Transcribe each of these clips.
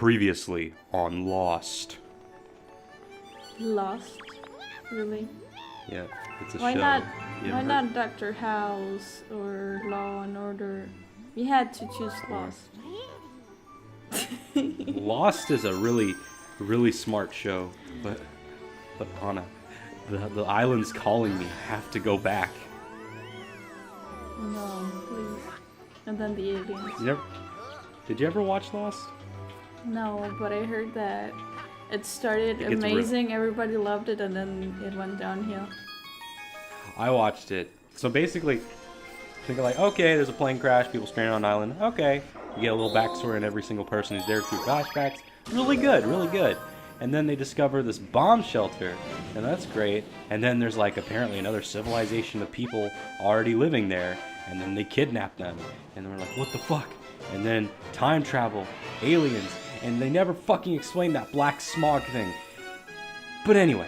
Previously on Lost. Lost? Really? Yeah, it's a Why show. not? You Why ever not Dr. House or Law and Order? We had to choose Lost. Lost is a really smart show, but Anna, the island's calling me. I have to go back. No, please. And then the aliens. Did you ever watch Lost? No, but I heard that it started It gets amazing, everybody loved it, and then it went downhill. I watched it. So basically, think like, okay, there's a plane crash, people stranded on an island. Okay, you get a little backstory on every single person who's there through flashbacks. Really good, really good. And then they discover this bomb shelter, and that's great. And then there's like apparently another civilization of people already living there, and then they kidnap them. And then we're like, what the fuck? And then time travel, aliens, and they never fucking explained that black smog thing. But anyway,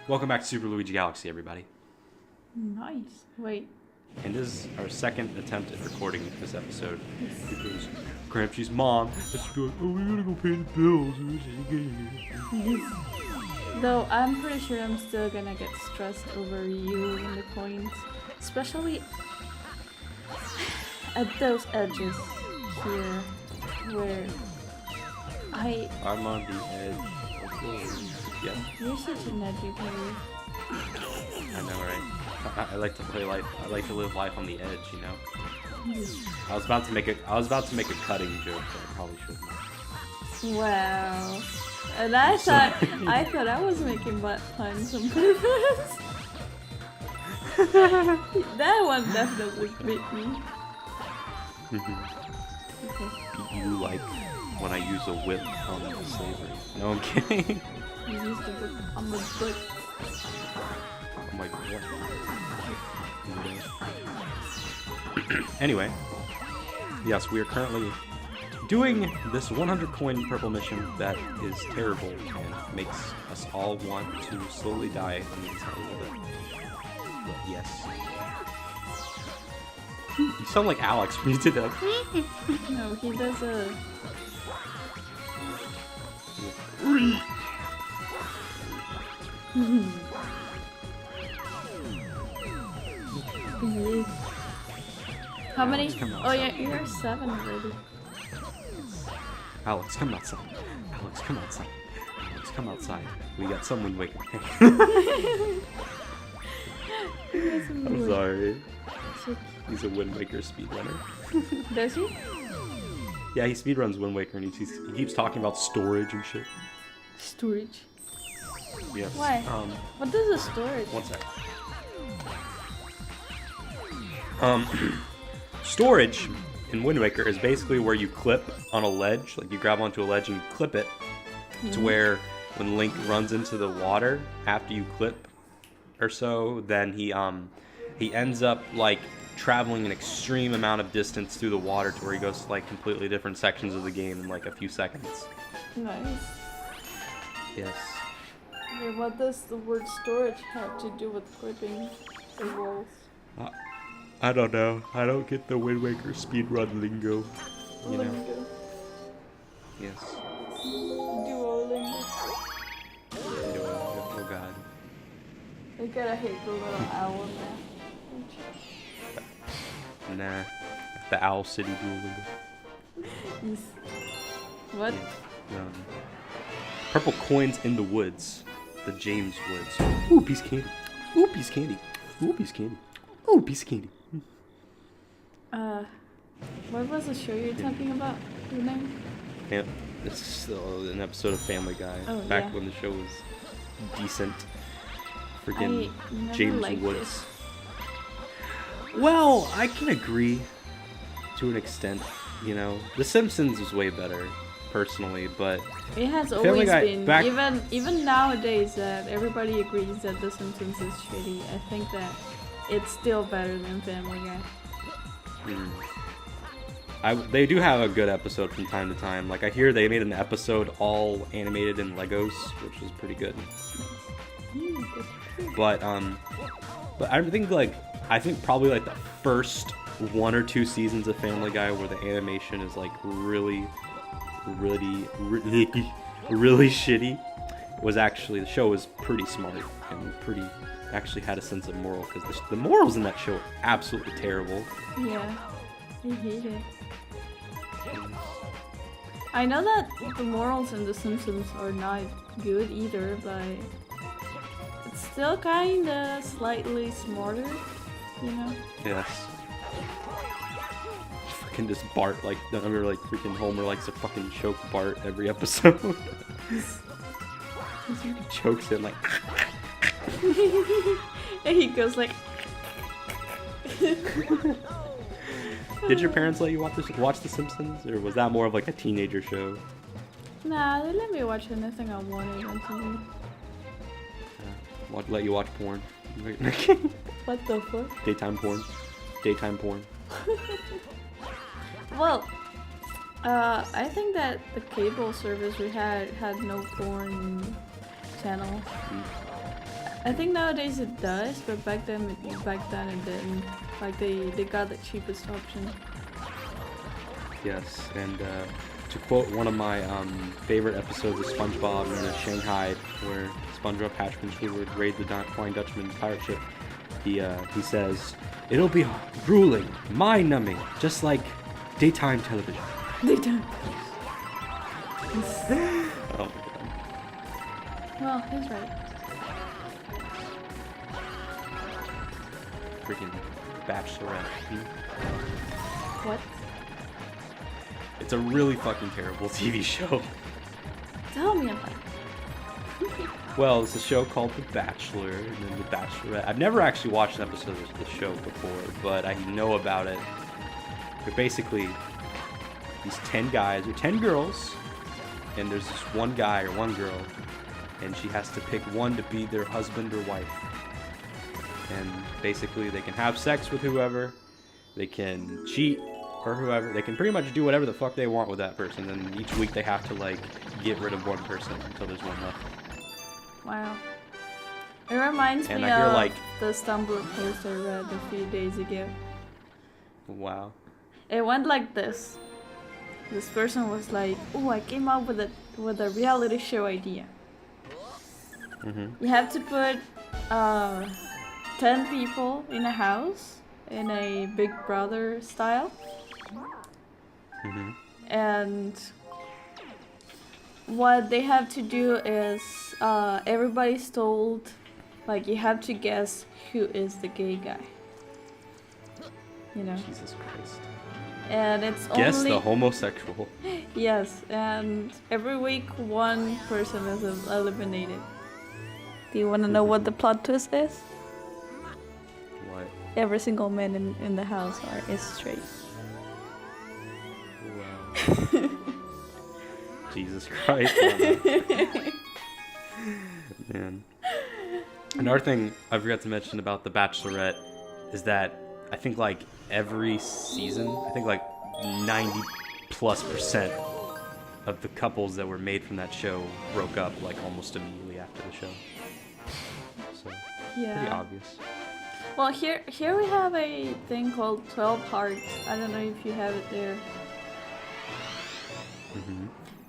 welcome back to Super Luigi Galaxy, everybody. Nice. Wait. And this is our second attempt at recording this episode because KhramChee's mom has to be like, oh, we gotta go pay the bills. Though I'm pretty sure I'm still gonna get stressed over you and the coins, especially at those edges here where I'm on the edge of the yeah. You're such an educator. I know, right? I like to play life. I like to live life on the edge, you know. I was about to make a cutting joke, but I probably shouldn't. Wow. And I thought I was making butt puns on purpose. That one definitely beat me. Okay. You like when I use a whip on slavery? No, I'm kidding. You used the whip on the butt. I'm like, what? Anyway, yes, we are currently doing this 100 coin purple mission that is terrible and makes us all want to slowly die on the inside a little bit. But yes. You sound like Alex when you did that. No, he does a... How many? Oh yeah, you're 7 already. Alex, come outside. Alex, come outside. Alex, come outside. We got someone waking. I'm sorry. He's a Wind Waker speedrunner. Does he? Yeah, he speedruns Wind Waker and he keeps talking about storage and shit. Storage? Yes. Why? What does a storage? One sec. Storage in Wind Waker is basically where you clip on a ledge, like you grab onto a ledge and you clip it to where when Link runs into the water after you clip or so, then he ends up like traveling an extreme amount of distance through the water to where he goes to like completely different sections of the game in like a few seconds. Nice. Yes. Okay, what does the word storage have to do with clipping the walls? I don't know. I don't get the Wind Waker speedrun lingo. You know? Lingo. Yes. Duolingo. Oh god. I gotta hate the little owl now. Nah. The Owl City Duolingo. Yes. What? Yeah. Purple coins in the woods. The James Woods. Ooh, piece of candy. Ooh, piece of candy. Ooh, piece of candy. Ooh, piece of candy. What was the show you're talking about? Your name? Yeah, this is still an episode of Family Guy. Oh, back yeah. when the show was decent. I Freaking never James liked Woods. Well, I can agree to an extent. You know, The Simpsons was way better, personally, but it has Family always Guy been, back- even nowadays that everybody agrees that The Simpsons is shitty. I think that it's still better than Family Guy. They do have a good episode from time to time. Like I hear they made an episode all animated in Legos, which was pretty good. But I think probably like the first 1 or 2 seasons of Family Guy where the animation is like really really shitty was actually the show was pretty smart and actually had a sense of moral, because the morals in that show are absolutely terrible. Yeah, I hate it. I know that the morals in The Simpsons are not good either, but it's still kinda slightly smarter, you know? Yes. Freaking just Bart, like, I remember, like, freaking Homer likes to fucking choke Bart every episode. He chokes him, like... And he goes like... Did your parents let you watch The Simpsons, or was that more of like a teenager show? Nah, they let me watch anything I wanted on TV. Let you watch porn? What the fuck? Daytime porn. Daytime porn. Well, I think that the cable service we had no porn channel. I think nowadays it does, but back then it didn't. Like they got the cheapest option. Yes, and to quote one of my favorite episodes of SpongeBob in the Shanghai, where SpongeBob, Patrick, and Squidward raid the Flying Dutchman's pirate ship, he says, "It'll be grueling, mind-numbing, just like daytime television." Daytime. Oh my god. Well, he's right. Freaking Bachelorette. What? It's a really fucking terrible TV show. Tell me about it. Well, it's a show called The Bachelor, and then The Bachelorette. I've never actually watched an episode of the show before, but I know about it. They're basically these 10 guys or 10 girls, and there's this one guy or one girl, and she has to pick one to be their husband or wife. And basically they can have sex with whoever, they can cheat or whoever, they can pretty much do whatever the fuck they want with that person, and each week they have to like get rid of one person until there's one left. Wow. It reminds And me I hear, of like, the Tumblr post I read a few days ago. Wow. It went like this. This person was like, "Oh, I came up with a reality show idea. You have to put 10 people in a house in a Big Brother style. And what they have to do is everybody's told, like, you have to guess who is the gay guy. You know? Jesus Christ. And it's Guess only... the homosexual. Yes, and every week one person is eliminated. Do you want to know what the plot twist is? What? Every single man in the house is straight. Wow. Jesus Christ. Man. Another thing I forgot to mention about The Bachelorette is that I think like every season, I think like 90+% of the couples that were made from that show broke up like almost immediately after the show. So, pretty obvious. Well, here we have a thing called 12 Hearts. I don't know if you have it there.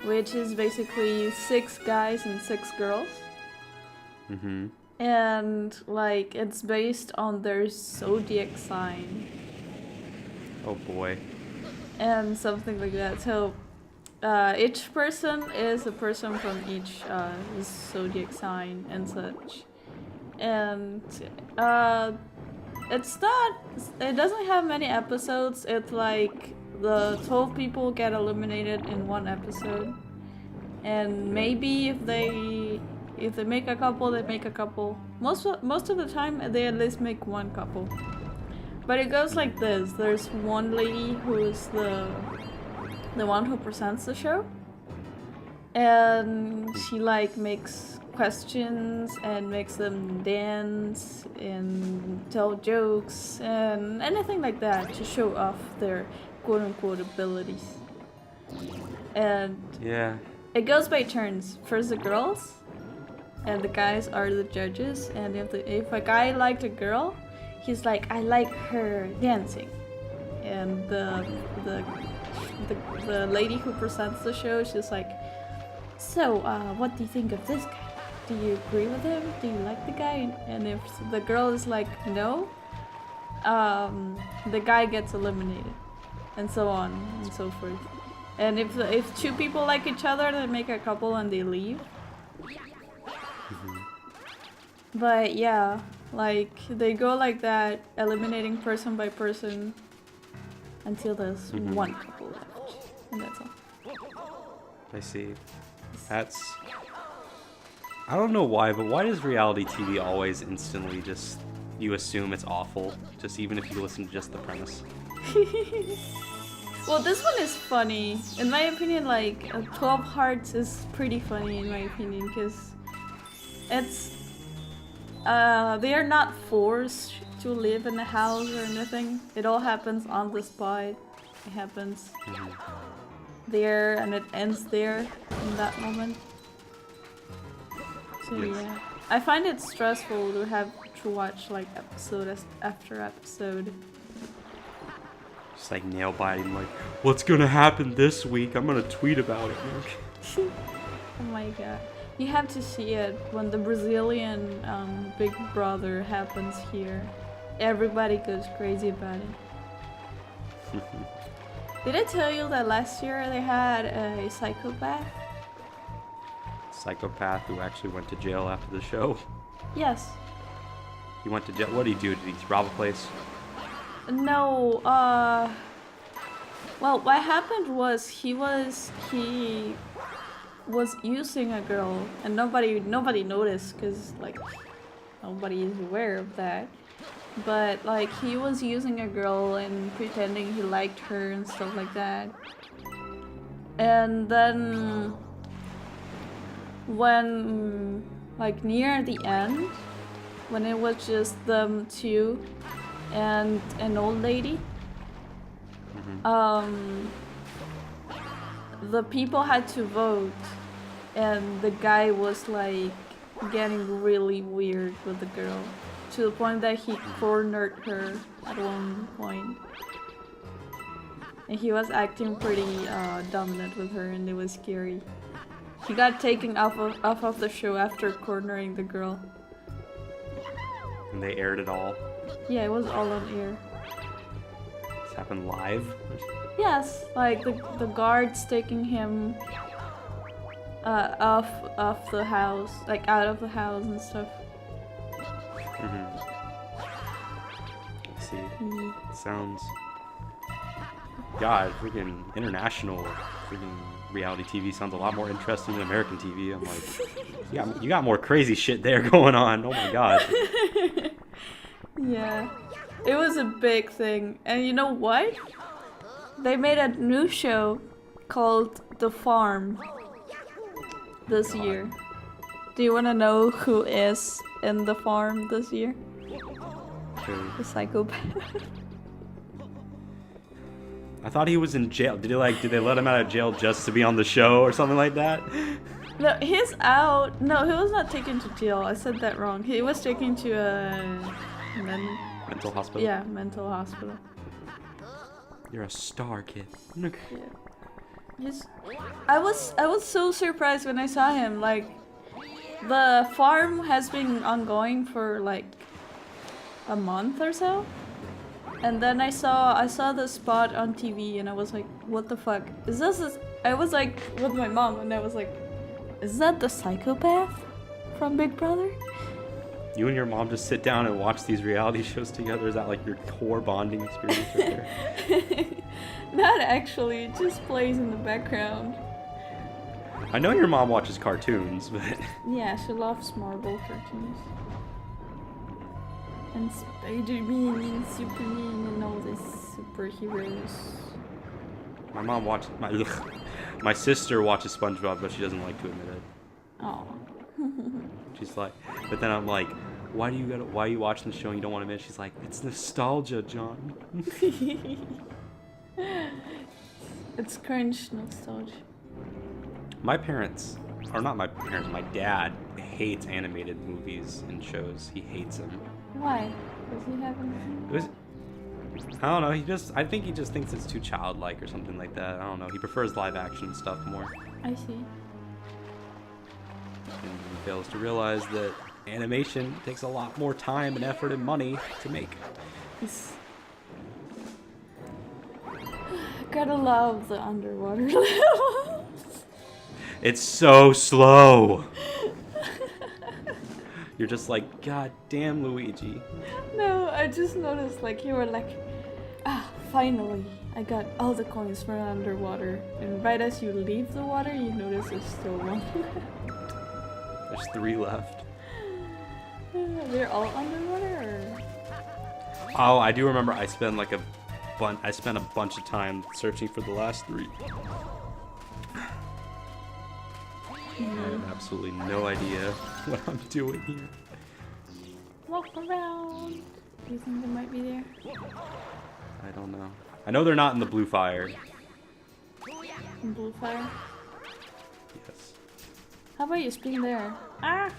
Which is basically 6 guys and 6 girls. And like it's based on their zodiac sign. Oh boy. And something like that. So each person is a person from each zodiac sign and such. And it doesn't have many episodes. It's like the 12 people get eliminated in one episode. And maybe if they make a couple, they make a couple. Most of the time, they at least make one couple. But it goes like this. There's one lady who is the one who presents the show. And she like makes questions and makes them dance and tell jokes and anything like that to show off their quote-unquote abilities. And yeah, it goes by turns. First the girls, and the guys are the judges. And if a guy liked a girl, he's like, I like her dancing. And the the lady who presents the show, she's like, so what do you think of this guy? Do you agree with him? Do you like the guy? And if the girl is like no, the guy gets eliminated, and so on and so forth. And if two people like each other, they make a couple and they leave. But yeah, like they go like that, eliminating person by person until there's one couple left, and that's all. I see. That's... I don't know why, but why does reality TV always instantly just... you assume it's awful, just even if you listen to just the premise? Well, this one is funny. In my opinion, like, 12 Hearts is pretty funny in my opinion, because it's... they are not forced to live in a house or anything. It all happens on the spot. It happens there and it ends there in that moment. So yeah. I find it stressful to have to watch like episode after episode. Just like nail biting, like, what's gonna happen this week? I'm gonna tweet about it. Oh my god. You have to see it when the Brazilian Big Brother happens here. Everybody goes crazy about it. Did I tell you that last year they had a psychopath? Psychopath who actually went to jail after the show? Yes. He went to jail. What did he do? Did he rob a place? No, well, what happened was he was using a girl, and nobody noticed, because like nobody is aware of that. But like he was using a girl and pretending he liked her and stuff like that. And then when like near the end, when it was just them two and an old lady, the people had to vote, and the guy was like getting really weird with the girl, to the point that he cornered her at one point. And he was acting pretty dominant with her, and it was scary. He got taken off of the show after cornering the girl. And they aired it all? Yeah, it was all on air. This happened live? Yes, like the guards taking him off the house, like out of the house and stuff. I see. Sounds... God, freaking international freaking reality TV sounds a lot more interesting than American TV. I'm like, you got more crazy shit there going on. Oh my god. Yeah, it was a big thing. And you know what? They made a new show called The Farm this year. Do you want to know who is in The Farm this year? Okay. The psychopath. I thought he was in jail. Did they let him out of jail just to be on the show or something like that? No, he's out. No, he was not taken to jail. I said that wrong. He was taken to a mental hospital? Yeah, mental hospital. You're a star, kid. Yeah. I was so surprised when I saw him. Like, the farm has been ongoing for like a month or so. And then I saw the spot on TV, and I was like, what the fuck? Is this I was like with my mom, and I was like, is that the psychopath from Big Brother? You and your mom just sit down and watch these reality shows together? Is that like your core bonding experience right there? Not actually, it just plays in the background. I know your mom watches cartoons, but... Yeah, she loves Marvel cartoons. And Spider-Man and Superman and all these superheroes. My mom watches... My sister watches SpongeBob, but she doesn't like to admit it. Oh. She's like... But then I'm like, why are you watching the show and you don't want to admit it? She's like, it's nostalgia, John. It's cringe nostalgia. My parents... Or not my parents, my dad hates animated movies and shows. He hates them. Why? Does he have anything? I don't know. I think he just thinks it's too childlike or something like that. I don't know. He prefers live action stuff more. I see. And he fails to realize that animation takes a lot more time and effort and money to make. Yes. Gotta love the underwater levels. It's so slow. You're just like, God damn, Luigi. No, I just noticed like you were like, finally, I got all the coins from underwater. And right as you leave the water, you notice there's still one left. There's 3 left. They're all underwater, or? Oh, I do remember I spent like a bunch of time searching for the last 3. I have absolutely no idea what I'm doing here. Walk around. Do you think they might be there? I don't know. I know they're not in the blue fire. In blue fire? Yes. How about you spin there? Ah!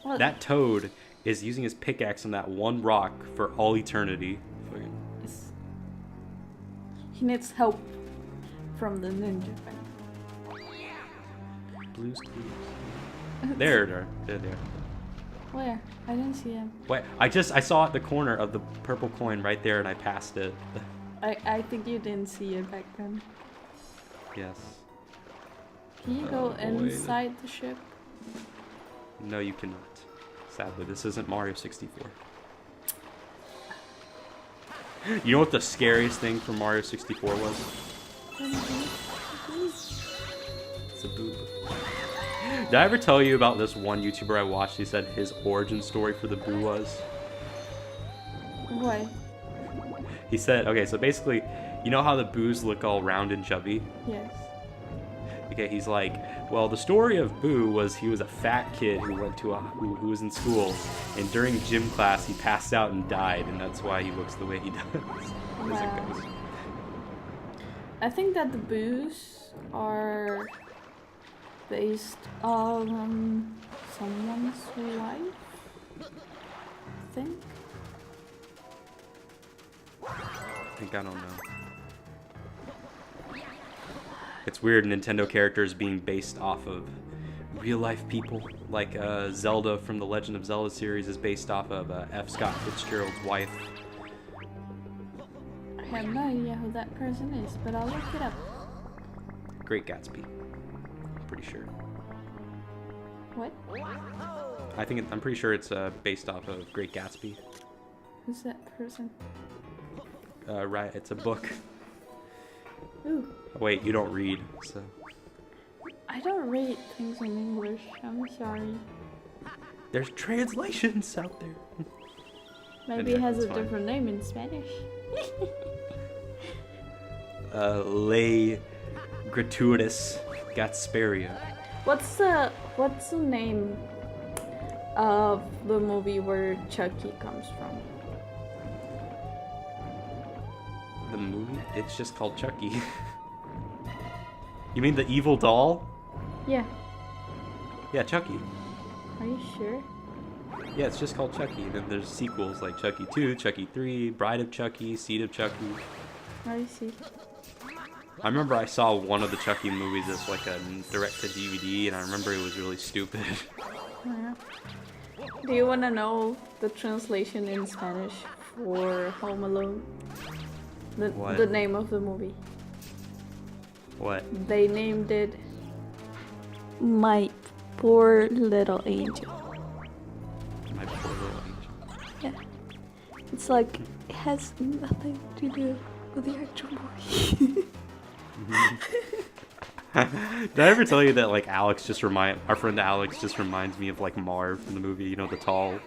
What? That toad is using his pickaxe on that one rock for all eternity. Yes. He needs help from the ninja. Blues clues. They're there. Where? I didn't see him. Wait, I saw at the corner of the purple coin right there and I passed it. I think you didn't see it back then. Yes. Can you go inside the ship? No, you cannot. Sadly, this isn't Mario 64. You know what the scariest thing from Mario 64 was? It's a boob. Did I ever tell you about this one YouTuber I watched? He said his origin story for the boo was? Why? He said, okay, so basically, you know how the boos look all round and chubby? Yes. Okay, he's like, well, the story of Boo was he was a fat kid who went to who was in school, and during gym class he passed out and died, and that's why he looks the way he does. As it goes. I think that the boos are based on someone's life. I think. I don't know. It's weird Nintendo characters being based off of real life people. Like Zelda from the Legend of Zelda series is based off of F. Scott Fitzgerald's wife. I have no idea who that person is, but I'll look it up. Great Gatsby. Pretty sure. What? I'm pretty sure it's based off of Great Gatsby. Who's that person? Right, it's a book. Ooh. Wait, you don't read, so. I don't read things in English. I'm sorry. There's translations out there. Maybe it has a different name in Spanish. Ley gratuitous Gatsperia. What's the name of the movie where Chucky comes from? The movie? It's just called Chucky. You mean the evil doll? Yeah. Yeah, Chucky. Are you sure? Yeah, it's just called Chucky. Then there's sequels like Chucky 2, Chucky 3, Bride of Chucky, Seed of Chucky. I see. I remember I saw one of the Chucky movies as like a direct-to-DVD, and I remember it was really stupid. Yeah. Do you want to know the translation in Spanish for Home Alone? The name of the movie. What? They named it My Poor Little Angel. My Poor Little Angel. Yeah. It's like, it has nothing to do with the actual movie. Did I ever tell you that like our friend Alex just reminds me of like Marv from the movie, you know, the tall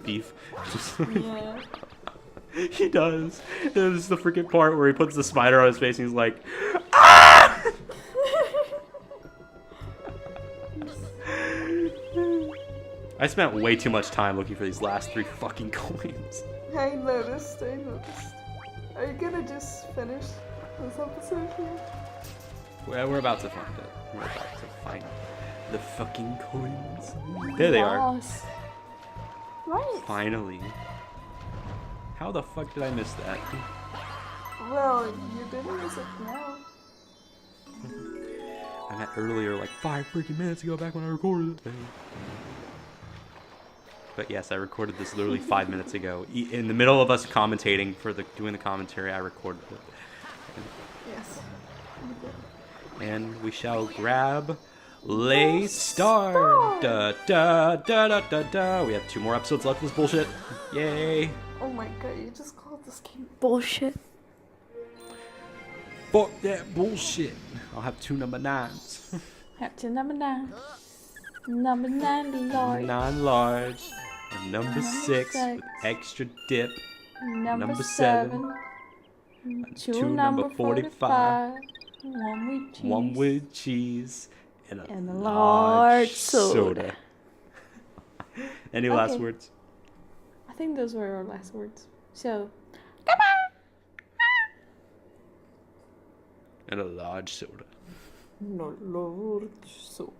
thief? Yeah. He does. There's the freaking part where he puts the spider on his face and he's like, ah! I spent way too much time looking for these last 3 fucking coins. I noticed. Are you gonna just finish this episode here? We're about to find it. We're about to find the fucking coins. There they are. Right. Finally. How the fuck did I miss that? Well, you didn't miss it now. I meant earlier, like 5 freaking minutes ago, back when I recorded it. But yes, I recorded this literally 5 minutes ago. In the middle of us commentating doing the commentary, I recorded it. Yes. And we shall grab Lay Star. Da da da da da da. We have 2 more episodes left of this bullshit. Yay. Oh my god, you just called this game bullshit. Fuck that bullshit. I'll have 2 number 9s. Have to number 9. Number 9 large. 9 large. And number 6 with extra dip. Number 7. 2 number 45. 1 with cheese. 1 with cheese. And a large soda. Any last words? I think those were our last words. So, And a large soda. no large soda.